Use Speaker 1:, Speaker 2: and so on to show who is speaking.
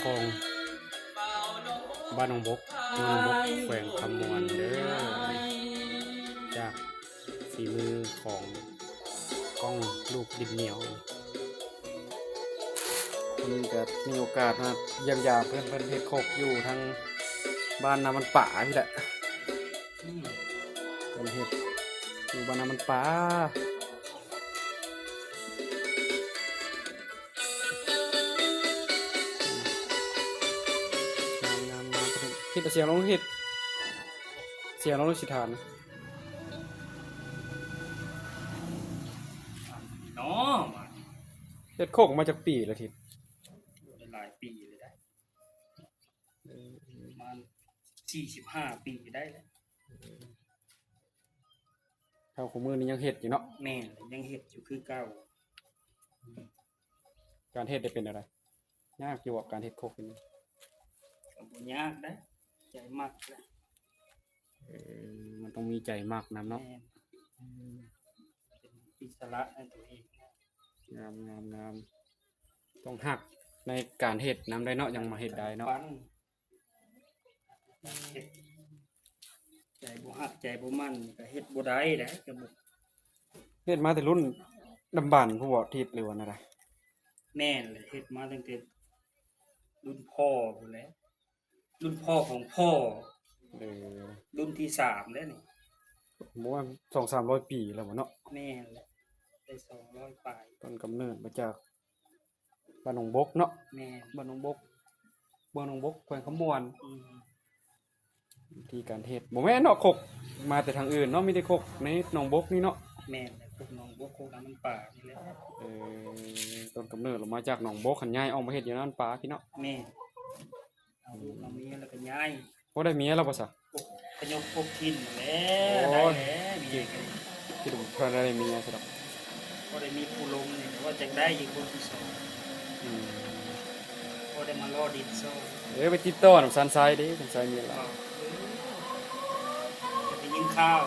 Speaker 1: ของบ้านหนองบกเมืองหนองบกแขวงคำมวนเด้อจากฝีมือของกล้องลูกดินเหนียวคนนี้ก็มีโอกาสมาเยี่ยมยามเพื่อนเฮ็ดโคกอยู่ทางบ้านนามันป่าพี่แหละเป็นเฮ็ดอยู่บ้านนามันป่างามเฮ็ดเสียงลงเฮ็ดเสียงลงสิทาน
Speaker 2: น้อ
Speaker 1: เฮ็ดโคกมาจากปีละทิศ
Speaker 2: หลายปีเลยได้ประมาณ45 ปีได้แล้ว
Speaker 1: เท่าของมือนี้ยังเฮ็ดอยู่เนาะ
Speaker 2: แม่ยังเฮ็ดอยู่คือเก่า
Speaker 1: การเฮ็ดได้เป็นอะไรยากอยู่กับการเฮ็ดโคกเป็น
Speaker 2: ก็บ่ยากนะใจมักนะ
Speaker 1: มันต้องมีใจมากนำเนาะ
Speaker 2: เป็นอิสระในตัวเอง
Speaker 1: งามต้องหักในการเฮ็ดนำได้เนาะยังมาเฮ็ดได้เนาะ
Speaker 2: ใจบ่ฮักใจบ่มั่นก็เฮ็ดบ่ได้แหละก็บ่
Speaker 1: เฮ็ดมาแต่รุ่นดำบันผู้บ่ทิศหรือว่าอะไร
Speaker 2: แม่นเลยเฮ็ดมาตั้งแต่รุ่นพ่อพุ่นแหละรุ่นพ่อของพ่อรุ่นที่3แล้วนี่
Speaker 1: บ่ว่า 2-300 ปีแล้วบ่เนาะ
Speaker 2: แม่นแหละได้200ปลาย
Speaker 1: ต้นกำเนิดมาจากบ้านหนองบกเนาะ
Speaker 2: แม่
Speaker 1: บ้านหนองบกแขวงคำมวนที่การเฮ็ดบ่แม่นเนาะคกมาแต่ทางอื่นเนาะมีแต่คกในหนองบกนี่เนาะ
Speaker 2: แม่นพวกน้องบกพวกน้ำป่านี่แหละ
Speaker 1: ต้นกำเนิดเรามาจากหนองบกขันย้ายออกมาเฮ็ดอยู่นั่นป่าพี่เนาะ
Speaker 2: แม่เอาลูกเอาเมียแล้วก็ย้าย
Speaker 1: บ่ได้เมียแล้วบ่ซะ
Speaker 2: ก็ยกพวกทิ่นแล้วได้แล้วเมียกัน
Speaker 1: คิดว่าเพิ่นได้เมียซะดอก
Speaker 2: บ่ได้มีผู้ลงนี่ว่าจังได้อีกคนที่2บ่ได้มารอดินโซ่
Speaker 1: ไปติดต่อนำซันไซเด้ซันไซเมียแล้ว
Speaker 2: จะไปยิงข้าว